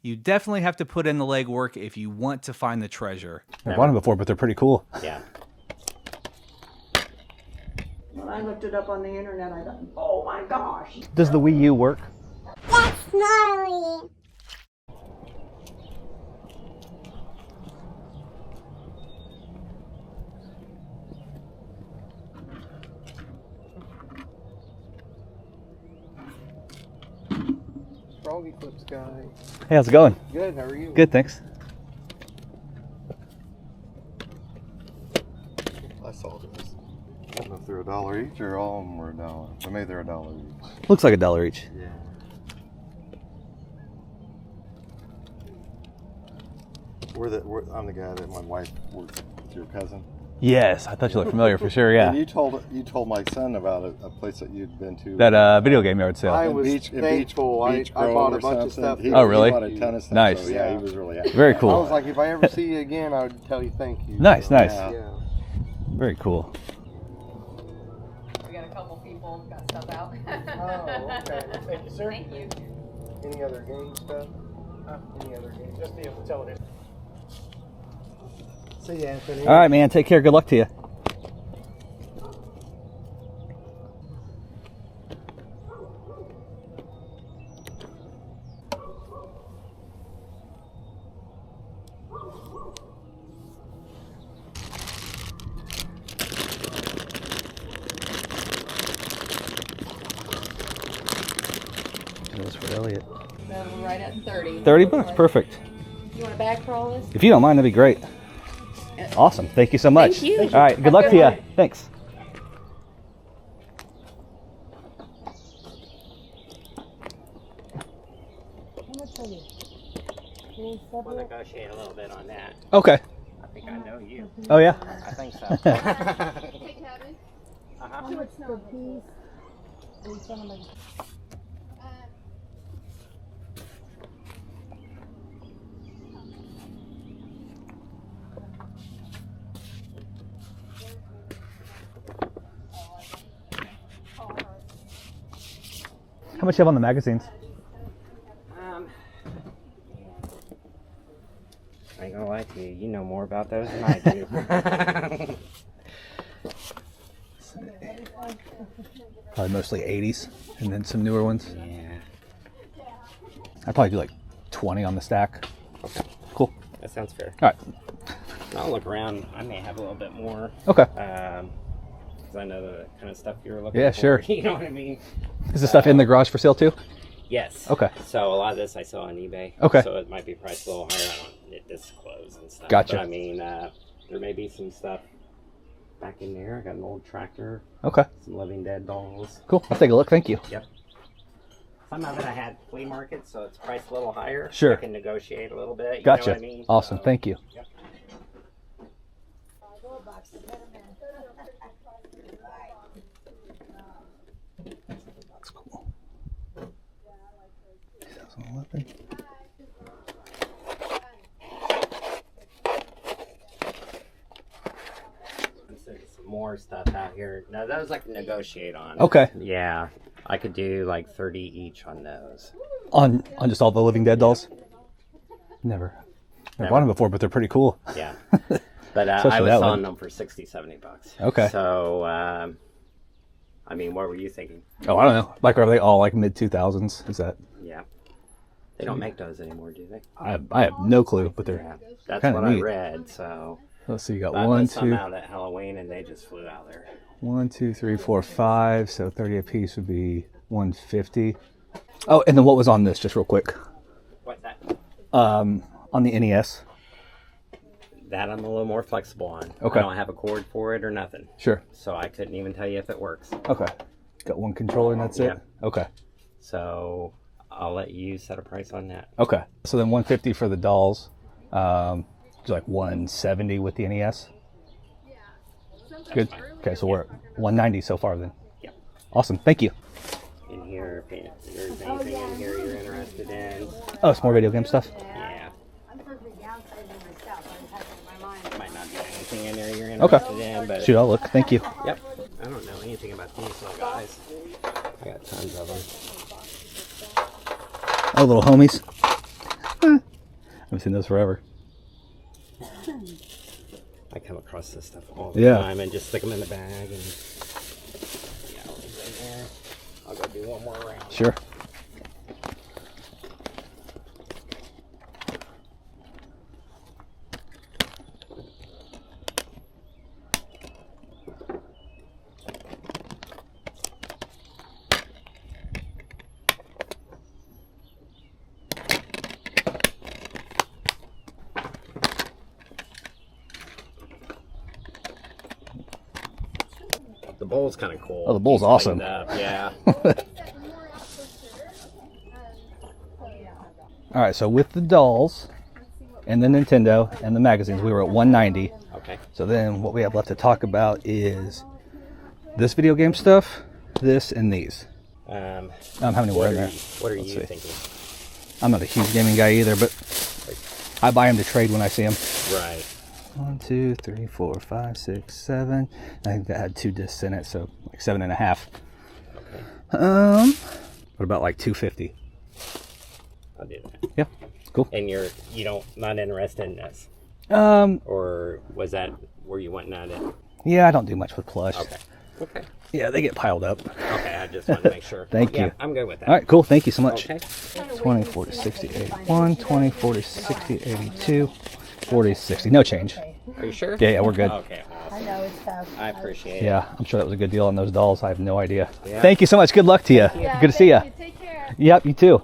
You definitely have to put in the legwork if you want to find the treasure. I've bought them before, but they're pretty cool. Yeah. When I looked it up on the internet, I thought, oh my gosh. Does the Wii U work? That's gnarly. Froggy Clips guy. Hey, how's it going? Good, how are you? Good, thanks. I saw this. I don't know if they're $1 each or all of them were $1. So maybe they're $1 each. Looks like $1 each. Yeah. I'm the guy that my wife works with, your cousin. Yes, I thought you looked familiar for sure, yeah. And you told my son about a place that you'd been to. That video game yard sale. I was thankful. I bought a bunch of stuff. Oh, really? He bought a ton of stuff. Nice. So, yeah, he was really happy. Very cool. I was like, if I ever see you again, I would tell you thank you. Nice, so, nice. Yeah. Very cool. We got a couple people got stuff out. Oh, okay. Thank you, sir. Thank you. Any other game stuff? Any other game? Just the television. See you, Anthony. All right, man. Take care. Good luck to you. That's for Elliot. Then we're right at 30. 30 bucks, perfect. You want a bag for all this? If you don't mind, that'd be great. Awesome. Thank you so much. Thank you. All right. Good luck to you. Thanks. We'll negotiate a little bit on that. Okay. I think I know you. Oh, yeah? I think so. How much you have on the magazines? I ain't gonna lie to you. You know more about those than I do. Probably mostly 80s and then some newer ones. Yeah. I'd probably do like 20 on the stack. Cool. That sounds fair. All right. I'll look around. I may have a little bit more. Okay. Because I know the kind of stuff you're looking Yeah, for. sure. You know what I mean? Is the stuff in the garage for sale too? Yes. Okay. So a lot of this I saw on eBay. Okay. So it might be priced a little higher. I don't disclose and stuff. Gotcha. But I mean, there may be some stuff back in there. I got an old tractor. Okay. Some Living Dead dolls. Cool. I'll take a look. Thank you. Yep. Some of it I had flea market, so it's priced a little higher. Sure. I can negotiate a little bit. You Gotcha. know what I mean? Awesome. So, Thank you. Yep. That's cool. 2011. Some more stuff out here. No, those I can negotiate on. Okay. Yeah. I could do like 30 each on those. On just all the Living Dead dolls? Never bought them before, but they're pretty cool. Yeah. But I Especially was that selling one. them for 60, 70 bucks. Okay. So, I mean, what were you thinking? Oh, I don't know. Like, are they all like mid 2000s? Is that? Yeah. They don't make those anymore, do they? I have no clue, but they're. Yeah. That's kinda what neat. I read, so. Let's see. You got But one, some two, out at Halloween and they just flew out there. 1, 2, 3, 4, 5. So 30 a piece would be 150. Oh, and then what was on this? Just real quick. What's that? On the NES. That I'm a little more flexible on. Okay. I don't have a cord for it or nothing. Sure. So I couldn't even tell you if it works. Okay. Got one controller and that's Yeah. it? Okay. So I'll let you set a price on that. Okay. So then 150 for the dolls. Like 170 with the NES. Good. Okay, so we're at 190 so far then. Yep. Awesome. Thank you. In here, if there's anything in here you're interested in. Oh, it's more video game stuff? Yeah. I'm perfectly downsizing myself. I just have it in my mind. Might not be anything in there you're Okay. interested in, but Shoot, I'll look. Thank you. yep. I don't know anything about these little guys. I got tons of them. Oh, little homies. I've seen those forever. I come across this stuff all the Yeah. time and just stick them in the bag and yeah, I'll leave them there. I'll go do one more round. Sure. The bowl's kind of cool. Oh, the bowl's He's awesome. cleaned up, yeah. All right, so with the dolls and the Nintendo and the magazines, we were at 190. Okay. So then what we have left to talk about is this video game stuff, this, and these. How many were in there? What are Let's you see. thinking? I'm not a huge gaming guy either, but I buy them to trade when I see them. Right. 1, 2, 3, 4, 5, 6, 7. I think that had 2 discs in it, so like 7.5. Okay. What about like 250? I'll do that. Yeah, cool. And you don't not interested in this, Um, or was that where you went at it? yeah, I don't do much with plush. Okay. Okay. Yeah, they get piled up. Okay. I just wanted to make sure. Thank Yeah, you. I'm good with that. All right, cool. Thank you so much. Okay. 20, 40, 60, 81, 20, 40, 60, 82, 40, 60. No change. Are you sure? Yeah, we're good. Okay. I Awesome. know it's tough. I appreciate it. Yeah, I'm sure that was a good deal on those dolls. I have no idea. Yeah. Thank you so much. Good luck to you. Good to see you. Take care. Yep, you too.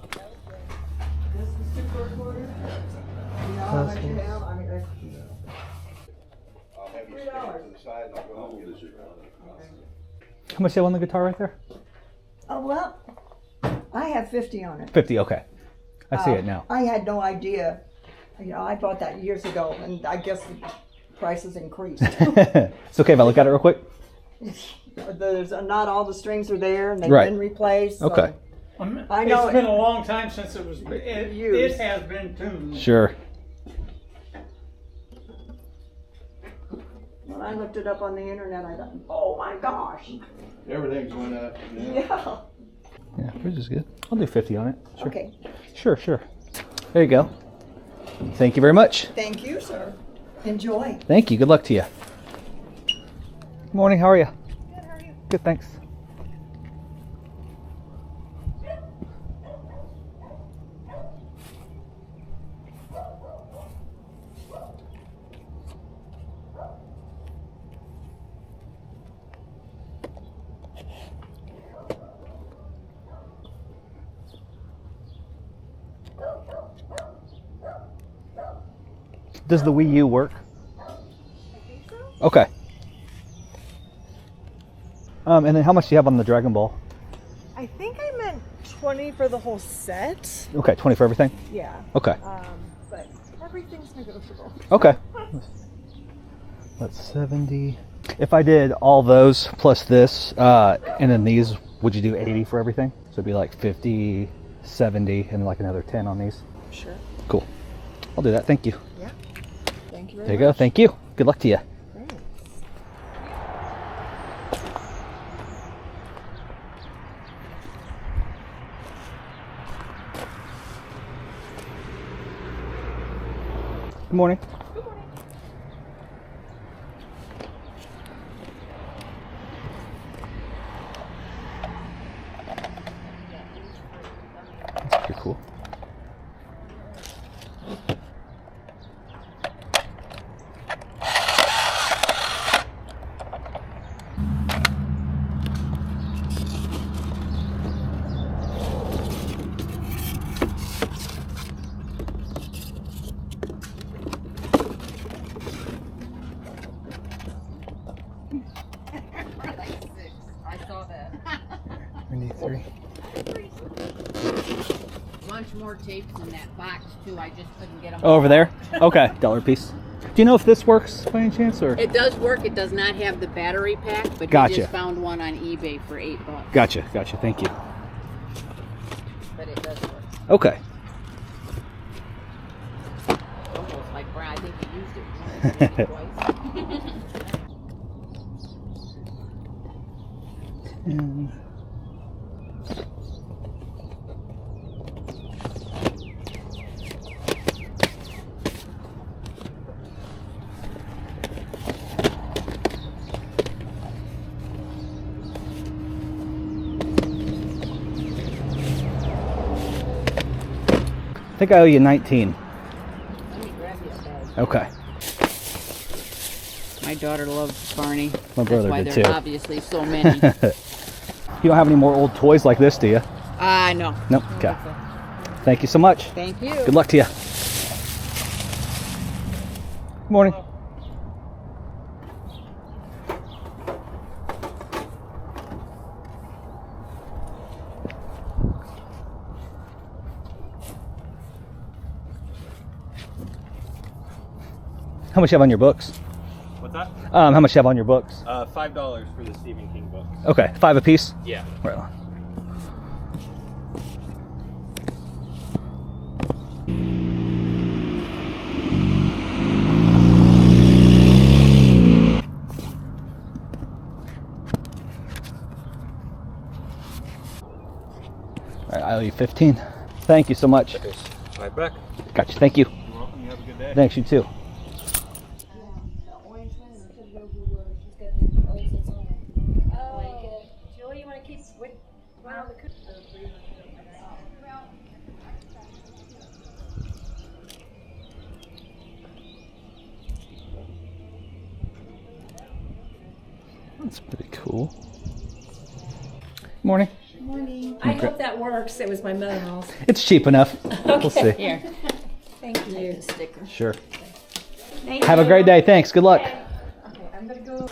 How much do you have on the guitar right there? Oh, well, I have 50 on it. 50, okay. I see it now. I had no idea. You know, I bought that years ago, and I guess the prices increased. It's okay if I look at it real quick? There's not all the strings are there, and they've Right. been replaced. so- Okay. I know It's been a long time since it was. It Used. has been tuned. Sure. When I looked it up on the internet, I thought, oh my gosh. Everything's went up. Yeah. Yeah, yours is good. I'll do 50 on it. Sure. Okay. Sure, sure. There you go. Thank you very much. Thank you, sir. Enjoy. Thank you. Good luck to you. Good morning. How are you? Good. How are you? Good. Thanks. Does the Wii U work? Okay. And then how much do you have on the Dragon Ball? I think I meant 20 for the whole set. Okay, 20 for everything? Yeah. Okay. But everything's negotiable. Okay. That's 70. If I did all those plus this, and then these, would you do 80 for everything? So it'd be like 50, 70, and like another 10 on these? Sure. Cool. I'll do that. Thank you. Yeah. Thank you very There you go. much. Thank you. Good luck to you. Thanks. Good morning. That's pretty cool. I saw that. 93. Bunch more tapes in that box too. I just couldn't get them. Oh, over there? Okay. $1 piece. Do you know if this works by any chance, or? It does work. It does not have the battery pack, but Gotcha. we just found one on eBay for $8. Gotcha. Thank you. But it does work. Okay. Almost like Brad. I think he used it once, maybe twice. And think I owe you 19. Let me grab you a bag. Okay. My daughter loves Barney. My brother That's why did there's too. obviously so many. You don't have any more old toys like this, do you? No. Nope. Okay. Thank you so much. Thank you. Good luck to you. Good morning. How much you have on your books? What's that? How much you have on your books? $5 for the Stephen King books. Okay, 5 apiece? Yeah. Right on. All right, I owe you 15. Thank you so much. Right back. Gotcha. Thank you. You're welcome. You have a good day. Thanks, you too. Julie, you want to keep with well, That's pretty cool. Morning. Morning. I hope that works. It was my mother-in-law's. It's cheap enough. We'll see. Here. Thank you. Sticker. Sure. Thank Have a you. great day. Thanks. Good luck. Okay, I'm gonna go.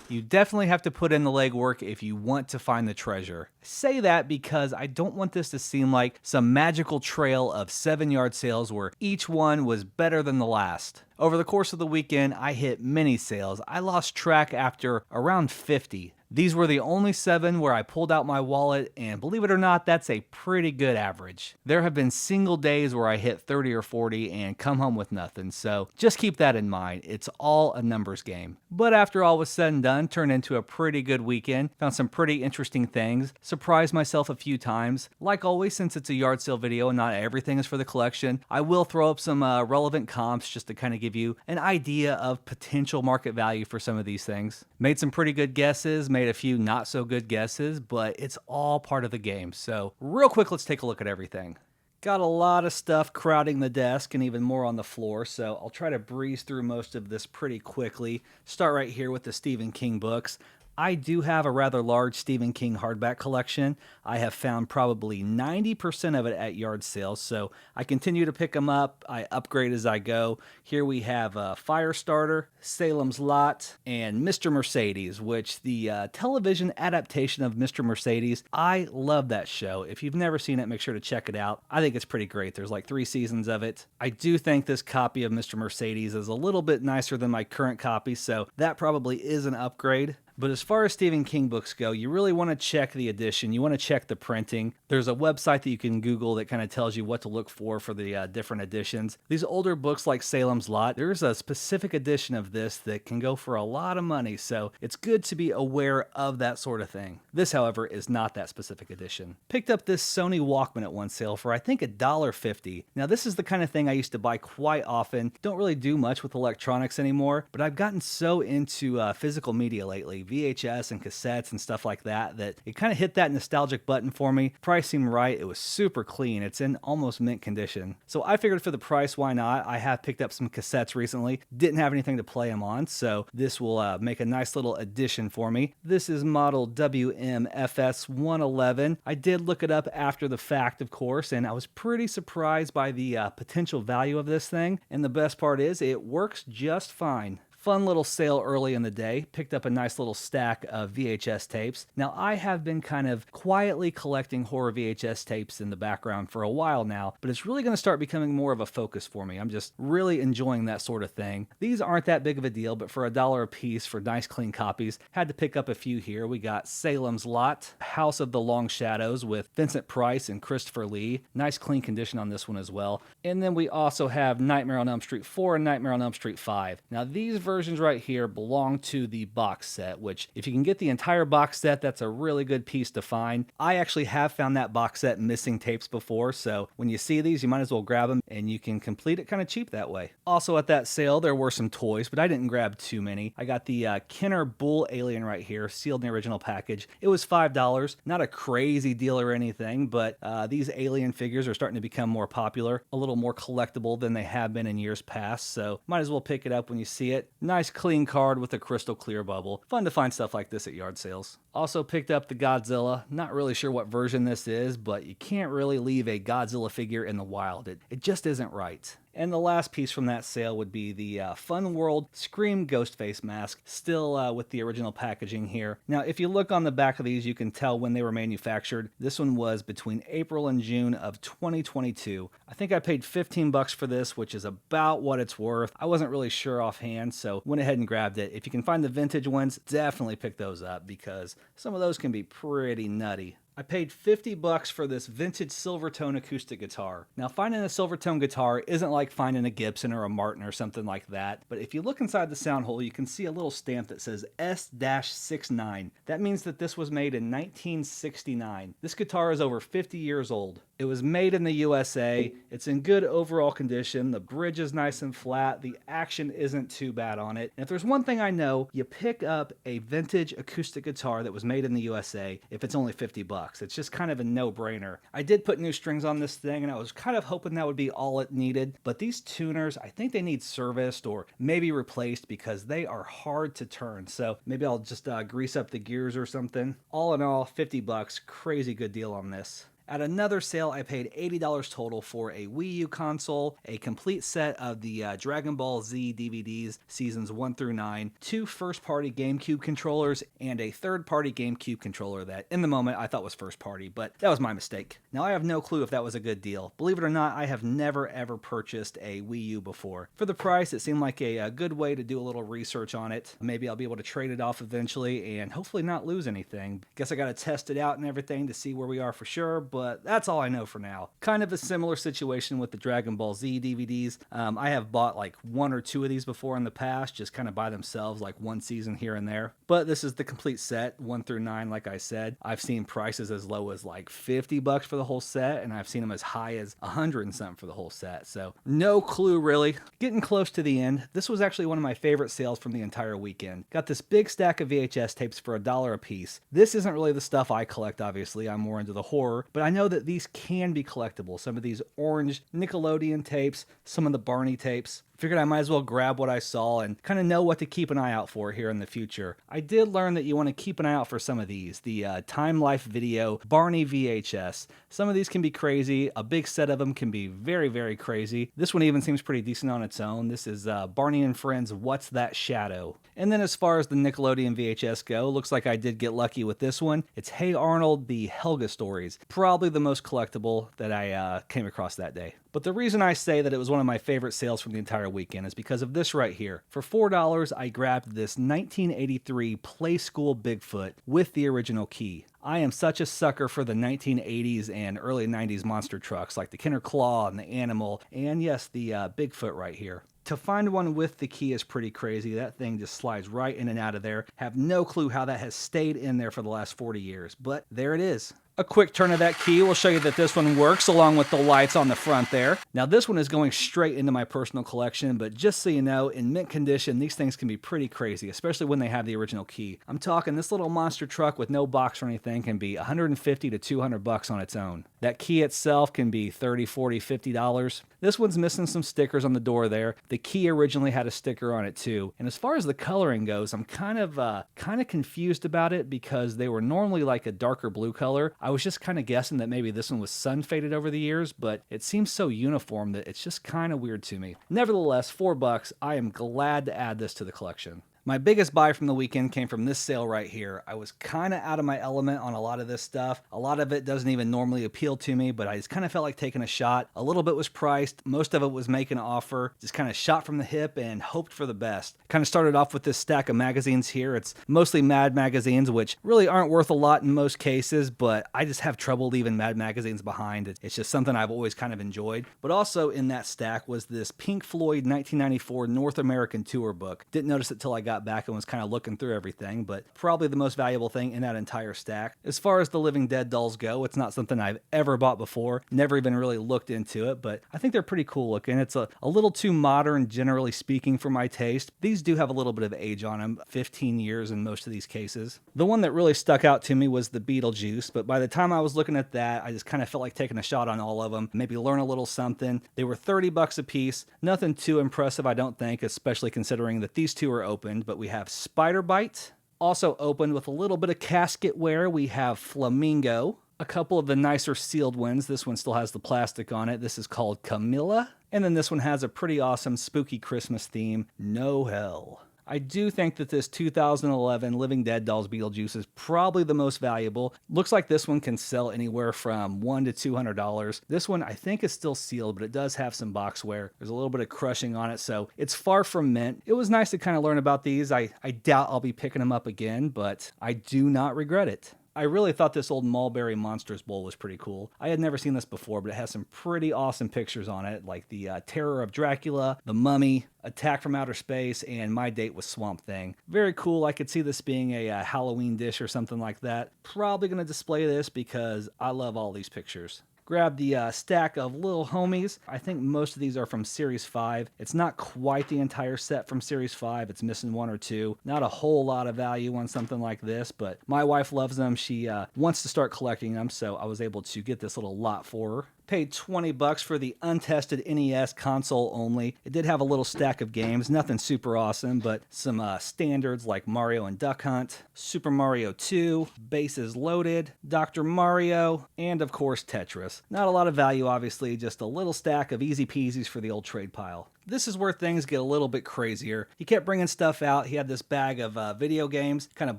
You definitely have to put in the legwork if you want to find the treasure. I say that because I don't want this to seem like some magical trail of 7-yard sales where each one was better than the last. Over the course of the weekend, I hit many sales. I lost track after around 50. These were the only 7 where I pulled out my wallet, and believe it or not, that's a pretty good average. There have been single days where I hit 30 or 40 and come home with nothing, so just keep that in mind. It's all a numbers game. But after all was said and done, turned into a pretty good weekend. Found some pretty interesting things, surprised myself a few times. Like always, since it's a yard sale video and not everything is for the collection, I will throw up some relevant comps just to kind of give you an idea of potential market value for some of these things. Made some pretty good guesses, made a few not so good guesses, but it's all part of the game. So real quick, let's take a look at everything. Got a lot of stuff crowding the desk and even more on the floor, so I'll try to breeze through most of this pretty quickly. Start right here with the Stephen King books. I do have a rather large Stephen King hardback collection. I have found probably 90% of it at yard sales, so I continue to pick them up. I upgrade as I go. Here we have Firestarter, Salem's Lot, and Mr. Mercedes, which the television adaptation of Mr. Mercedes, I love that show. If you've never seen it, make sure to check it out. I think it's pretty great. There's like 3 seasons of it. I do think this copy of Mr. Mercedes is a little bit nicer than my current copy, so that probably is an upgrade. But as far as Stephen King books go, you really want to check the edition. You want to check the printing. There's a website that you can Google that kind of tells you what to look for the different editions. These older books like Salem's Lot, there's a specific edition of this that can go for a lot of money, so it's good to be aware of that sort of thing. This, however, is not that specific edition. Picked up this Sony Walkman at one sale for I think $1.50. Now this is the kind of thing I used to buy quite often. Don't really do much with electronics anymore, but I've gotten so into physical media lately. VHS and cassettes and stuff like that, that it kind of hit that nostalgic button for me. Price seemed right. It was super clean. It's in almost mint condition. So I figured for the price, why not? I have picked up some cassettes recently. Didn't have anything to play them on, so this will make a nice little addition for me. This is model WMFS111. I did look it up after the fact, of course, and I was pretty surprised by the potential value of this thing. And the best part is it works just fine. Fun little sale early in the day. Picked up a nice little stack of VHS tapes. Now, I have been kind of quietly collecting horror VHS tapes in the background for a while now, but it's really going to start becoming more of a focus for me. I'm just really enjoying that sort of thing. These aren't that big of a deal, but for $1 a piece for nice clean copies, had to pick up a few here. We got Salem's Lot, House of the Long Shadows with Vincent Price and Christopher Lee. Nice clean condition on this one as well. And then we also have Nightmare on Elm Street 4 and Nightmare on Elm Street 5. Now, these versions right here belong to the box set, which if you can get the entire box set, that's a really good piece to find. I actually have found that box set missing tapes before, so when you see these, you might as well grab them, and you can complete it kind of cheap that way. Also at that sale, there were some toys, but I didn't grab too many. I got the Kenner Bull Alien right here, sealed in the original package. It was $5. Not a crazy deal or anything, but these alien figures are starting to become more popular, a little more collectible than they have been in years past, so might as well pick it up when you see it. Nice clean card with a crystal clear bubble. Fun to find stuff like this at yard sales. Also picked up the Godzilla. Not really sure what version this is, but you can't really leave a Godzilla figure in the wild. It just isn't right. And the last piece from that sale would be the Fun World Scream Ghostface mask, still with the original packaging here. Now, if you look on the back of these, you can tell when they were manufactured. This one was between April and June of 2022. I think I paid $15 for this, which is about what it's worth. I wasn't really sure offhand, so went ahead and grabbed it. If you can find the vintage ones, definitely pick those up because some of those can be pretty nutty. I paid $50 for this vintage Silvertone acoustic guitar. Now, finding a Silvertone guitar isn't like finding a Gibson or a Martin or something like that, but if you look inside the sound hole, you can see a little stamp that says S-69. That means that this was made in 1969. This guitar is over 50 years old. It was made in the USA. It's in good overall condition. The bridge is nice and flat. The action isn't too bad on it. And if there's one thing I know, you pick up a vintage acoustic guitar that was made in the USA if it's only $50. It's just kind of a no-brainer. I did put new strings on this thing, and I was kind of hoping that would be all it needed, but these tuners, I think they need serviced or maybe replaced because they are hard to turn. So maybe I'll just grease up the gears or something. All in all, $50. Crazy good deal on this. At another sale, I paid $80 total for a Wii U console, a complete set of the Dragon Ball Z DVDs, seasons 1 through 9, 2 first-party GameCube controllers, and a third-party GameCube controller that, in the moment, I thought was first-party, but that was my mistake. Now, I have no clue if that was a good deal. Believe it or not, I have never, ever purchased a Wii U before. For the price, it seemed like a good way to do a little research on it. Maybe I'll be able to trade it off eventually and hopefully not lose anything. Guess I got to test it out and everything to see where we are for sure, but that's all I know for now. Kind of a similar situation with the Dragon Ball Z DVDs. I have bought like 1 or 2 of these before in the past, just kind of by themselves, like one season here and there. But this is the complete set, 1 through 9, like I said. I've seen prices as low as like $50 for the whole set, and I've seen them as high as $100 and something for the whole set. So no clue really. Getting close to the end. This was actually one of my favorite sales from the entire weekend. Got this big stack of VHS tapes for $1 a piece. This isn't really the stuff I collect, obviously. I'm more into the horror, but I know that these can be collectible. Some of these orange Nickelodeon tapes, some of the Barney tapes. Figured I might as well grab what I saw and kind of know what to keep an eye out for here in the future. I did learn that you want to keep an eye out for some of these. The Time Life Video Barney VHS. Some of these can be crazy. A big set of them can be very, very crazy. This one even seems pretty decent on its own. This is Barney and Friends What's That Shadow? And then as far as the Nickelodeon VHS go, looks like I did get lucky with this one. It's Hey Arnold, the Helga Stories. Probably the most collectible that I came across that day. But the reason I say that it was one of my favorite sales from the entire weekend is because of this right here. For $4, I grabbed this 1983 Play School Bigfoot with the original key. I am such a sucker for the 1980s and early 90s monster trucks like the Kenner Claw and the Animal, and yes, the Bigfoot right here. To find one with the key is pretty crazy. That thing just slides right in and out of there. Have no clue how that has stayed in there for the last 40 years, but there it is. A quick turn of that key will show you that this one works along with the lights on the front there. Now this one is going straight into my personal collection, but just so you know, in mint condition, these things can be pretty crazy, especially when they have the original key. I'm talking this little monster truck with no box or anything can be $150 to $200 on its own. That key itself can be $30, $40, $50. This one's missing some stickers on the door there. The key originally had a sticker on it too. And as far as the coloring goes, I'm kind of confused about it because they were normally like a darker blue color. I was just kind of guessing that maybe this one was sun faded over the years, but it seems so uniform that it's just kind of weird to me. Nevertheless, $4, I am glad to add this to the collection. My biggest buy from the weekend came from this sale right here. I was kind of out of my element on a lot of this stuff. A lot of it doesn't even normally appeal to me, but I just kind of felt like taking a shot. A little bit was priced. Most of it was making an offer. Just kind of shot from the hip and hoped for the best. Kind of started off with this stack of magazines here. It's mostly Mad magazines, which really aren't worth a lot in most cases, but I just have trouble leaving Mad magazines behind. It's just something I've always kind of enjoyed. But also in that stack was this Pink Floyd 1994 North American Tour book. Didn't notice it till I got back and was kind of looking through everything, but probably the most valuable thing in that entire stack. As far as the Living Dead dolls go, it's not something I've ever bought before. Never even really looked into it, but I think they're pretty cool looking. It's a little too modern, generally speaking, for my taste. These do have a little bit of age on them, 15 years in most of these cases. The one that really stuck out to me was the Beetlejuice, but by the time I was looking at that, I just kind of felt like taking a shot on all of them, maybe learn a little something. They were 30 bucks a piece. Nothing too impressive, I don't think, especially considering that these two are opened, but we have Spider Bite, also opened with a little bit of casket wear. We have Flamingo, a couple of the nicer sealed ones. This one still has the plastic on it. This is called Camilla, and then this one has a pretty awesome spooky Christmas theme, No Hell. I do think that this 2011 Living Dead Dolls Beetlejuice is probably the most valuable. Looks like this one can sell anywhere from $100 to $200. This one I think is still sealed, but it does have some box wear. There's a little bit of crushing on it, so it's far from mint. It was nice to kind of learn about these. I doubt I'll be picking them up again, but I do not regret it. I really thought this old Mulberry Monsters bowl was pretty cool. I had never seen this before, but it has some pretty awesome pictures on it, like the Terror of Dracula, the Mummy, Attack from Outer Space, and My Date with Swamp Thing. Very cool. I could see this being a Halloween dish or something like that. Probably going to display this because I love all these pictures. Grab the stack of little homies. I think most of these are from Series 5. It's not quite the entire set from Series 5. It's missing one or two. Not a whole lot of value on something like this, but my wife loves them. She wants to start collecting them, so I was able to get this little lot for her. Paid 20 bucks for the untested NES console only. It did have a little stack of games, nothing super awesome, but some standards like Mario and Duck Hunt, Super Mario 2, Bases Loaded, Dr. Mario, and of course Tetris. Not a lot of value, obviously, just a little stack of easy peasies for the old trade pile. This is where things get a little bit crazier. He kept bringing stuff out. He had this bag of video games, kind of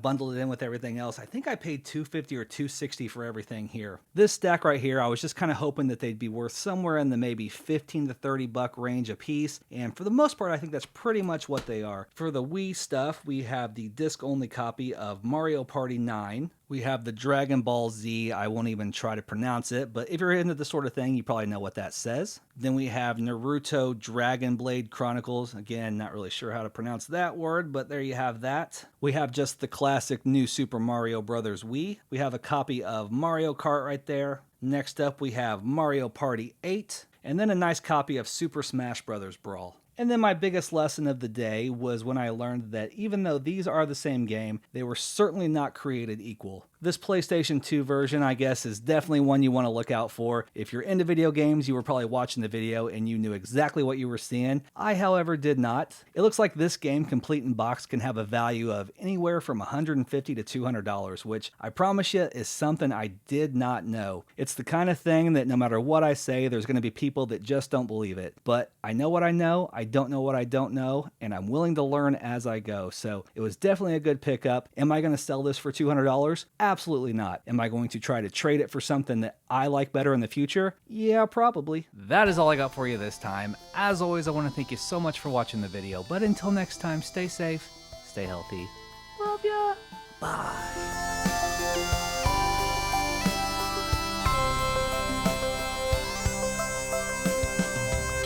bundled it in with everything else. I think I paid $250 or $260 for everything here. This stack right here, I was just kind of hoping that they'd be worth somewhere in the maybe 15 to 30 buck range a piece, and for the most part, I think that's pretty much what they are. For the Wii stuff, we have the disc-only copy of Mario Party 9. We have the Dragon Ball Z. I won't even try to pronounce it, but if you're into this sort of thing, you probably know what that says. Then we have Naruto Dragon Blade Chronicles. Again, not really sure how to pronounce that word, but there you have that. We have just the classic New Super Mario Bros. Wii. We have a copy of Mario Kart right there. Next up, we have Mario Party 8, and then a nice copy of Super Smash Bros. Brawl. And then my biggest lesson of the day was when I learned that even though these are the same game, they were certainly not created equal. This PlayStation 2 version, I guess, is definitely one you want to look out for. If you're into video games, you were probably watching the video and you knew exactly what you were seeing. I, however, did not. It looks like this game, complete in box, can have a value of anywhere from $150 to $200, which I promise you is something I did not know. It's the kind of thing that no matter what I say, there's going to be people that just don't believe it. But I know what I know, I don't know what I don't know, and I'm willing to learn as I go. So it was definitely a good pickup. Am I going to sell this for $200? Absolutely not. Am I going to try to trade it for something that I like better in the future? Yeah, probably. That is all I got for you this time. As always, I want to thank you so much for watching the video. But until next time, stay safe, stay healthy. Love ya. Bye.